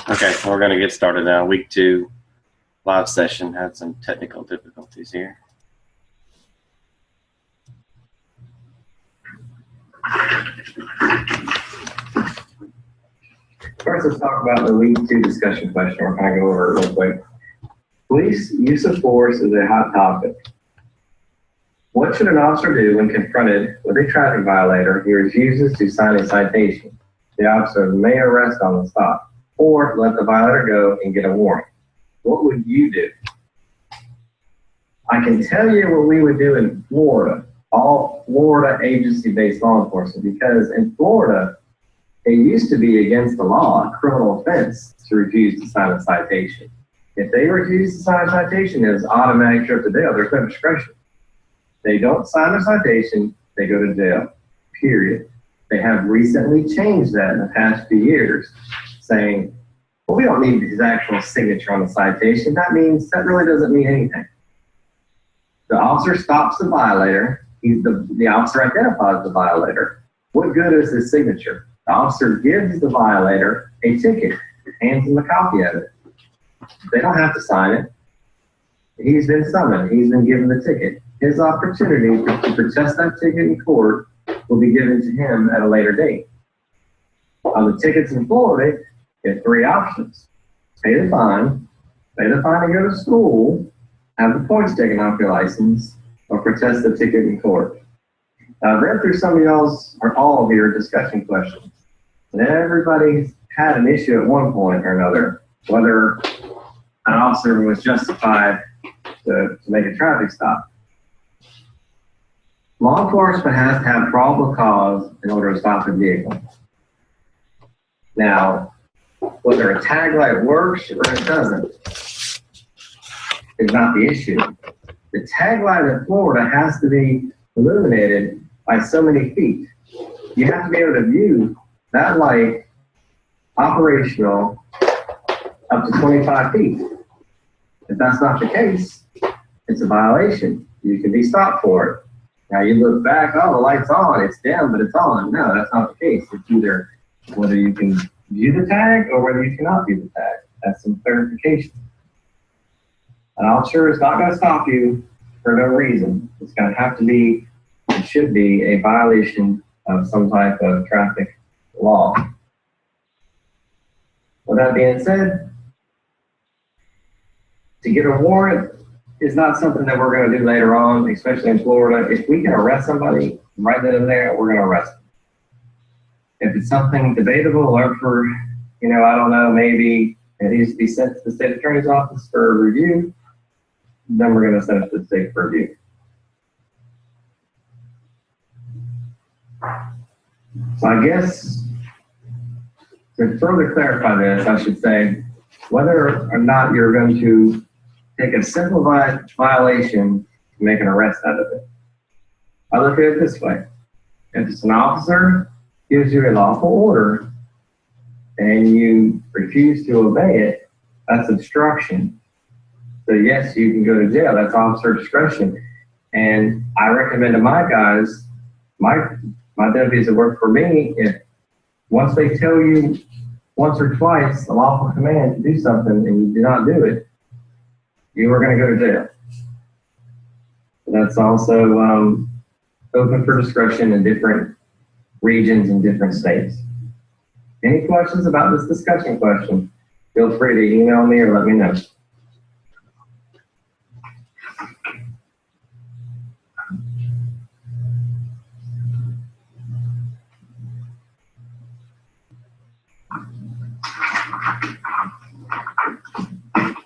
Okay, we're going to get started now. Week 2 live session had some technical difficulties here. First, let's talk about the week 2 discussion question. We're going to go over it real quick. Police use of force is a hot topic. What should an officer do when confronted with a traffic violator he refuses to sign a citation? The officer may arrest on the spot or let the violator go and get a warrant. What would you do? I can tell you what we would do in Florida, all Florida agency-based law enforcement, because in Florida, it used to be against the law, a criminal offense, to refuse to sign a citation. If they refuse to sign a citation, it's automatic trip to jail. There's no discretion. They don't sign a citation, they go to jail, period. They have recently changed that in the past few years, saying, well, we don't need his actual signature on the citation. That really doesn't mean anything. The officer stops the violator. The officer identifies the violator. What good is his signature? The officer gives the violator a ticket, hands him a copy of it. They don't have to sign it. He's been summoned. He's been given the ticket. His opportunity to protest that ticket in court will be given to him at a later date. On the tickets in Florida, you have 3 options. Pay the fine and go to school, have the points taken off your license, or protest the ticket in court. Now, I've read through some of y'all's, or all of your discussion questions. And everybody's had an issue at one point or another, whether an officer was justified to make a traffic stop. Law enforcement has to have probable cause in order to stop a vehicle. Now, whether a tag light works or it doesn't is not the issue. The tag light in Florida has to be illuminated by so many feet. You have to be able to view that light operational up to 25 feet. If that's not the case, it's a violation. You can be stopped for it. Now you look back, oh, the light's on, it's dim, but it's on. No, that's not the case. It's either whether you can view the tag or whether you cannot view the tag. That's some clarification. An officer is not going to stop you for no reason. It's going to have to be, it should be, a violation of some type of traffic law. With that being said, to get a warrant is not something that we're going to do later on, especially in Florida. If we can arrest somebody right then and there, we're going to arrest them. If it's something debatable or for, I don't know, maybe it needs to be sent to the state attorney's office for review, then we're going to send it to the state for review. So I guess to further clarify this, I should say, whether or not you're going to take a simple violation to make an arrest out of it. I look at it this way. If it's an officer gives you a lawful order and you refuse to obey it, that's obstruction. So yes, you can go to jail. That's officer discretion. And I recommend to my guys, my deputies that work for me, if once they tell you once or twice a lawful command to do something and you do not do it, you are going to go to jail. That's also open for discretion in different regions and different states. Any questions about this discussion question? Feel free to email me or let me know.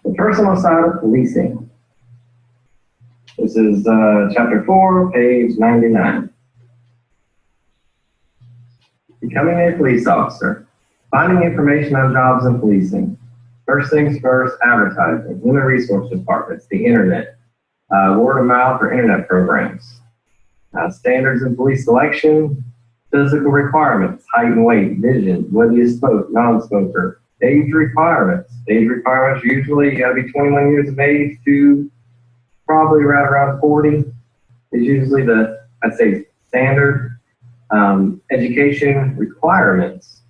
The personal side of policing. This is chapter 4, page 99. Becoming a police officer. Finding information on jobs in policing. First things first, advertising, human resource departments, the internet, word of mouth or internet programs. Standards in police selection, physical requirements, height and weight, vision, whether you smoke, non-smoker, age requirements. Age requirements, usually you gotta be 21 years of age to probably right around 40 is usually the, I'd say, standard. Education requirements.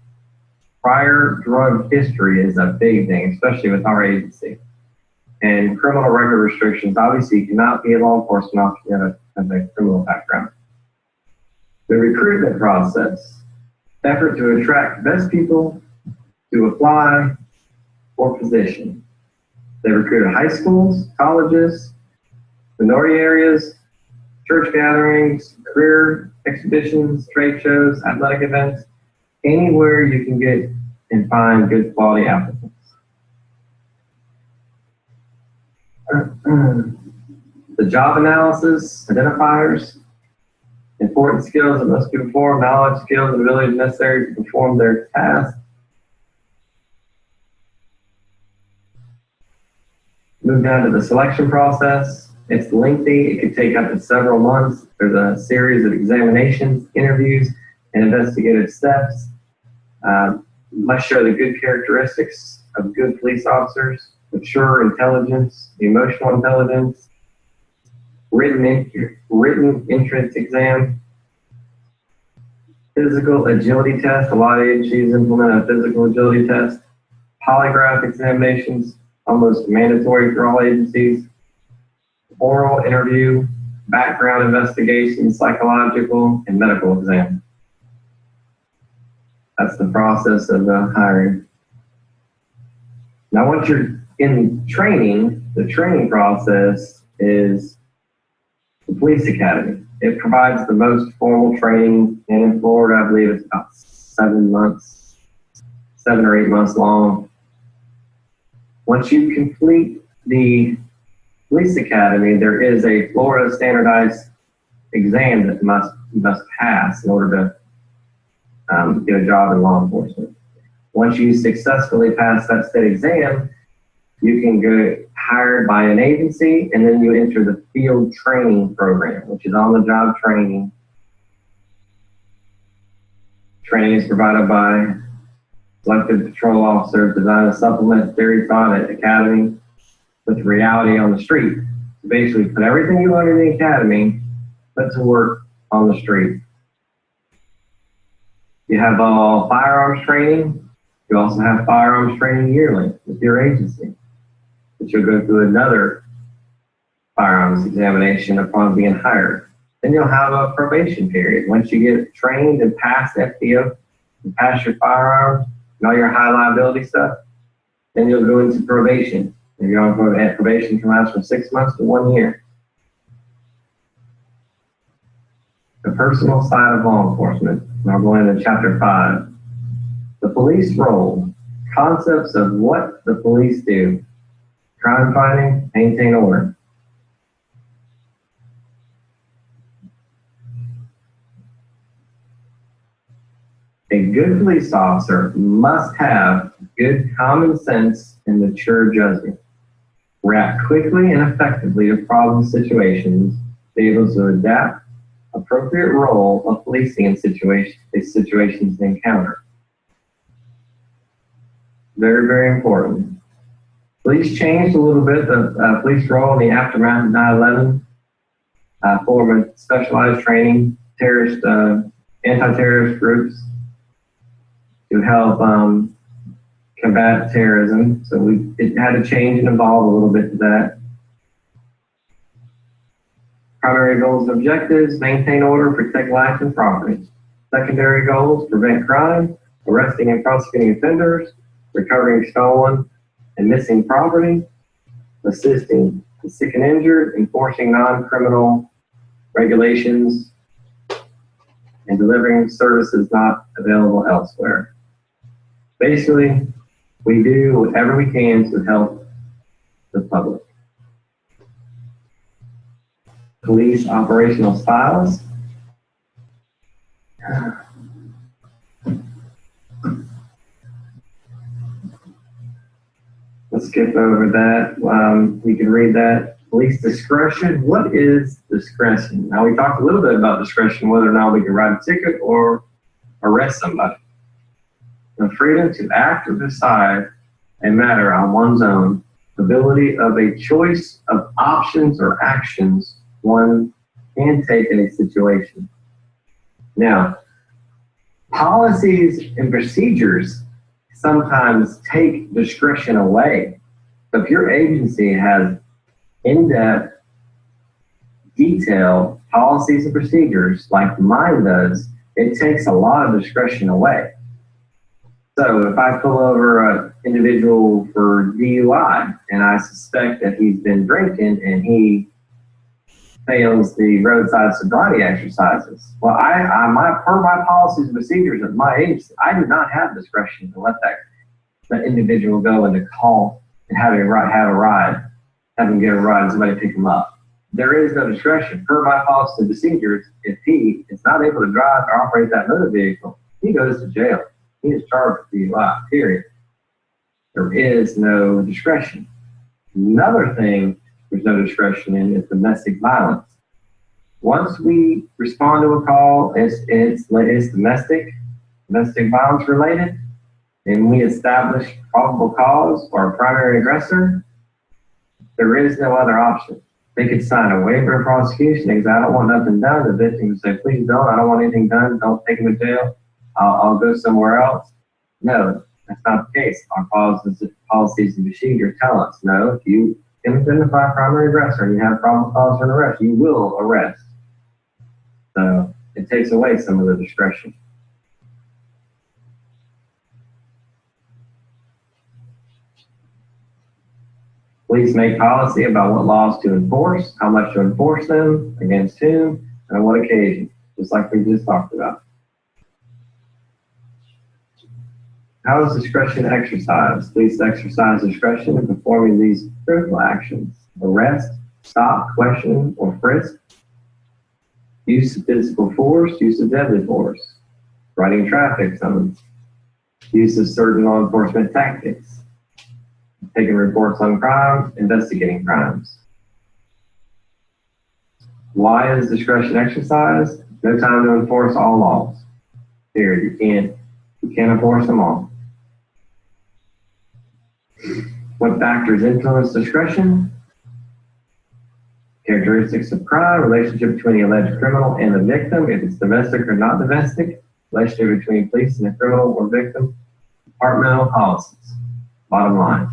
prior drug history is a big thing, especially with our agency. And criminal record restrictions, obviously you cannot be a law enforcement officer have a criminal background. The recruitment process, effort to attract the best people to apply for position. They recruited high schools, colleges, minority areas, church gatherings, career exhibitions, trade shows, athletic events, anywhere you can get and find good quality applicants. The job analysis, identifiers, important skills that must be performed, knowledge, skills, and abilities necessary to perform their task. Move down to the selection process. It's lengthy. It could take up to several months. There's a series of examinations, interviews, and investigative steps. Must show the good characteristics of good police officers, mature intelligence, emotional intelligence, written entrance exam, physical agility test. A lot of agencies implement a physical agility test, polygraph examinations, almost mandatory for all agencies, oral interview, background investigation, psychological, and medical exam. That's the process of hiring. Now, once you're in training, the training process is the police academy. It provides the most formal training, and in Florida, I believe it's about 7 or 8 months long. Once you complete the police academy, there is a Florida standardized exam that you must pass in order to get a job in law enforcement. Once you successfully pass that state exam, you can get hired by an agency, and then you enter the field training program, which is on-the-job training. Training is provided by selected patrol officers designed to supplement theory taught at academy with reality on the street. So basically, put everything you learn in the academy, put to work on the street. You have all firearms training. You also have firearms training yearly with your agency. But you'll go through another firearms examination upon being hired. Then you'll have a probation period. Once you get trained and pass FDO, and pass your firearms and all your high liability stuff, then you'll go into probation. And you're on probation can last from 6 months to 1 year. The personal side of law enforcement. I'll go into chapter 5. The police role, concepts of what the police do, crime fighting, maintain order. A good police officer must have good common sense and mature judgment, react quickly and effectively to problem situations, be able to adapt appropriate role of policing in situations they encounter. Very, very important. Police changed a little bit the police role in the aftermath of 9/11, form of specialized training, terrorist, anti-terrorist groups to help combat terrorism. So it had to change and evolve a little bit to that. Primary goals and objectives: maintain order, protect life and property. Secondary goals: prevent crime, arresting and prosecuting offenders, recovering stolen and missing property, assisting the sick and injured, enforcing non-criminal regulations, and delivering services not available elsewhere. Basically, we do whatever we can to help the public. Police operational styles. Let's skip over that. You can read that. Police discretion. What is discretion? Now, we talked a little bit about discretion, whether or not we can write a ticket or arrest somebody. The freedom to act or decide a matter on one's own, ability of a choice of options or actions one can take in a situation. Now, policies and procedures sometimes take discretion away. So if your agency has in-depth, detailed policies and procedures like mine does, it takes a lot of discretion away. So if I pull over an individual for DUI and I suspect that he's been drinking and he fails the roadside sobriety exercises, well, per my policies and procedures of my agency, I do not have discretion to let that individual go and to call and have him get a ride and somebody pick him up. There is no discretion. Per my policies and procedures, if he is not able to drive or operate that motor vehicle, he goes to jail. He is charged with DUI, period. There is no discretion. Another thing there's no discretion in is domestic violence. Once we respond to a call, it's domestic violence related, and we establish probable cause or a primary aggressor, there is no other option. They could sign a waiver of prosecution because I don't want nothing done. The victim would say, please don't, I don't want anything done. Don't take him to jail. I'll go somewhere else. No, that's not the case. Our policies and procedures tell us, no, if you can identify a primary aggressor and you have probable cause for an arrest, you will arrest. So it takes away some of the discretion. Police make policy about what laws to enforce, how much to enforce them, against whom, and on what occasion, just like we just talked about. How is discretion exercised? Police exercise discretion in performing these critical actions: arrest, stop, question, or frisk, use of physical force, use of deadly force, writing traffic summons, use of certain law enforcement tactics, taking reports on crimes, investigating crimes. Why is discretion exercised? No time to enforce all laws. Period. You can't enforce them all. What factors influence discretion? Characteristics of crime, relationship between the alleged criminal and the victim, if it's domestic or not domestic, relationship between police and the criminal or victim, departmental policies. Bottom line.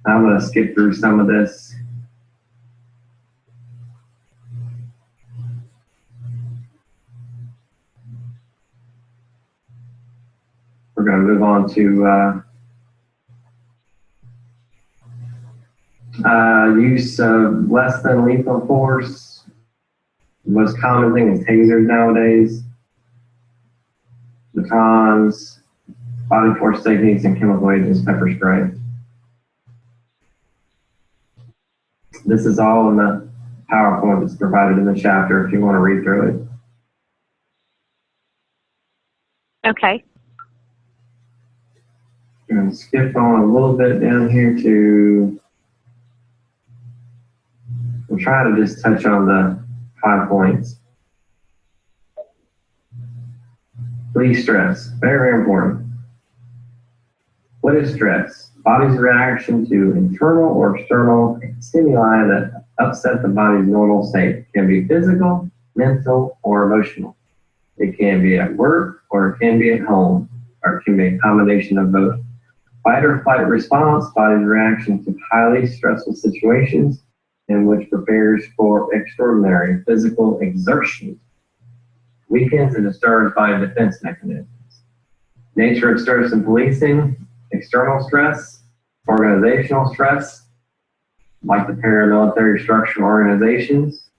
I'm going to skip through some of this. We're going to move on to use of less than lethal force. The most common thing is tasers nowadays, batons, body force techniques, and chemical agents, pepper spray. This is all in the PowerPoint that's provided in the chapter if you want to read through it. Okay. I'm going to skip on a little bit down here to, we'll try to just touch on the 5 points. Please stress, very, very important. What is stress? Body's reaction to internal or external stimuli that upset the body's normal state. It can be physical, mental, or emotional. It can be at work or it can be at home, or it can be a combination of both. Fight or flight response, body's reaction to highly stressful situations in which prepares for extraordinary physical exertion. Weakens and disturbs body defense mechanisms. Nature of stress in policing: external stress, organizational stress, like the paramilitary structural organizations,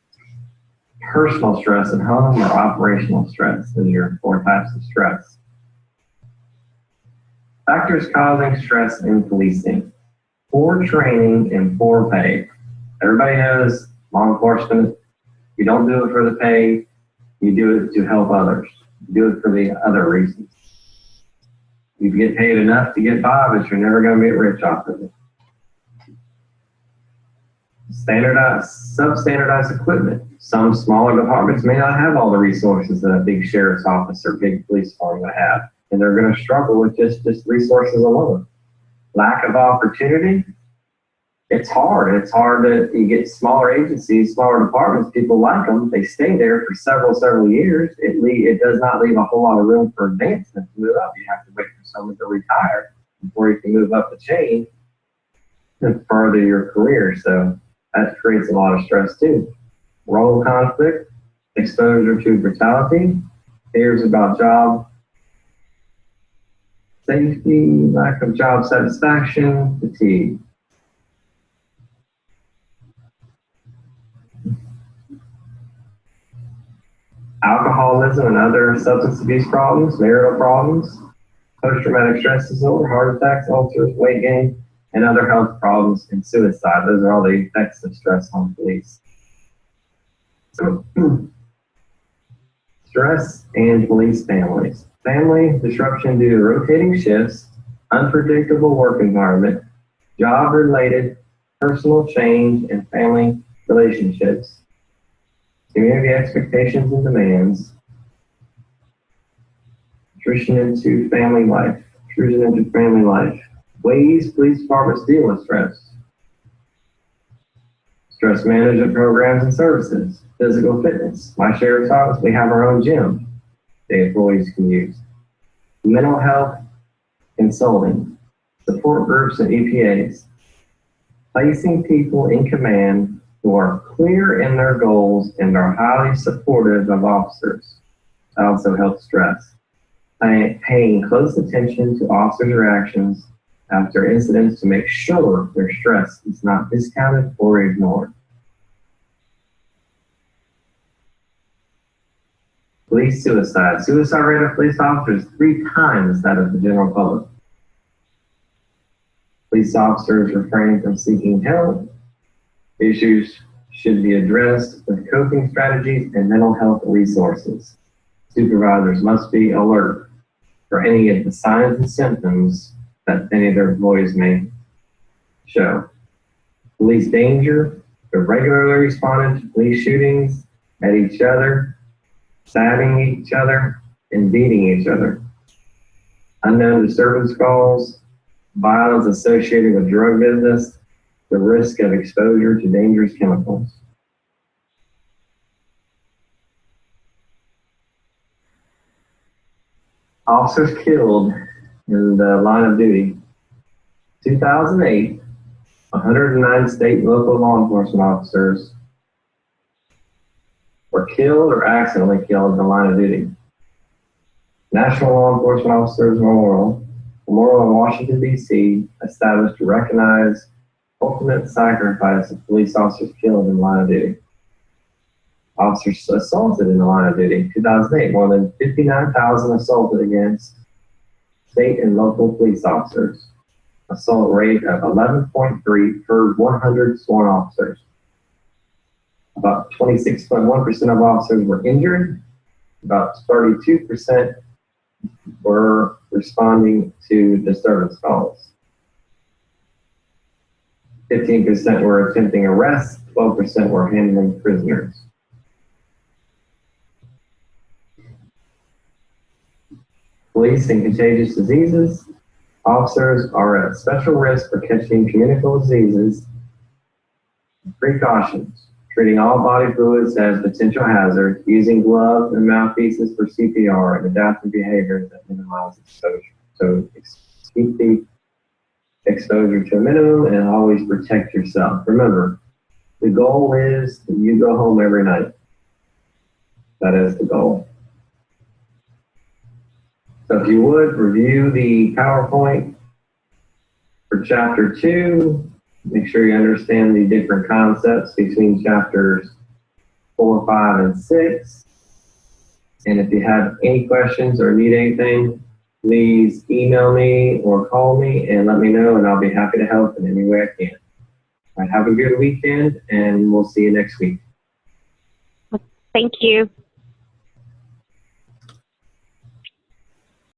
personal stress at home, or operational stress. Those are your 4 types of stress. Factors causing stress in policing: poor training and poor pay. Everybody knows law enforcement, you don't do it for the pay, you do it to help others. You do it for the other reasons. You get paid enough to get by, but you're never going to get rich off of it. Substandardized equipment. Some smaller departments may not have all the resources that a big sheriff's office or big police department would have, and they're going to struggle with just resources alone. Lack of opportunity. it's hard. It's hard to, you get smaller agencies, smaller departments, people like them. They stay there for several years. It does not leave a whole lot of room for advancement to move up. You have to wait for someone to retire before you can move up the chain and further your career. So that creates a lot of stress too. Role conflict, exposure to brutality, fears about job safety, lack of job satisfaction, fatigue. Alcoholism and other substance abuse problems, marital problems, post-traumatic stress disorder, heart attacks, ulcers, weight gain, and other health problems, and suicide. Those are all the effects of stress on police. So, stress and police families. Family disruption due to rotating shifts, unpredictable work environment, job-related personal change and family relationships, community expectations and demands, intrusion into family life, ways police departments deal with stress, stress management programs and services, physical fitness. My sheriff's office, we have our own gym the employees can use. Mental health consulting, support groups and EPAs, placing people in command who are clear in their goals and are highly supportive of officers. That also helps stress. Paying close attention to officers' reactions after incidents to make sure their stress is not discounted or ignored. Police suicide. Suicide rate of police officers 3 times that of the general public. Police officers refrain from seeking help. Issues should be addressed with coping strategies and mental health resources. Supervisors must be alert for any of the signs and symptoms that any of their employees may show. Police danger, irregularly responded to police shootings at each other, stabbing each other, and beating each other. Unknown disturbance calls, violence associated with drug business, the risk of exposure to dangerous chemicals. Officers killed in the line of duty. 2008, 109 state and local law enforcement officers were killed or accidentally killed in the line of duty. National Law Enforcement Officers Memorial in Washington, D.C. established to recognize ultimate sacrifice of police officers killed in the line of duty. Officers assaulted in the line of duty. 2008, more than 59,000 assaulted against state and local police officers. Assault rate of 11.3 per 100 sworn officers. About 26.1% of officers were injured. About 32% were responding to disturbance calls. 15% were attempting arrests. 12% were handling prisoners. Police and contagious diseases. Officers are at special risk for catching communicable diseases. Precautions. Treating all body fluids as potential hazards, using gloves and mouthpieces for CPR, and adaptive behaviors that minimize exposure. So keep the exposure to a minimum and always protect yourself. Remember, the goal is that you go home every night. That is the goal. So if you would, review the PowerPoint for Chapter 2. Make sure you understand the different concepts between Chapters 4, 5, and 6. And if you have any questions or need anything, please email me or call me and let me know, and I'll be happy to help in any way I can. All right, have a good weekend, and we'll see you next week. Thank you.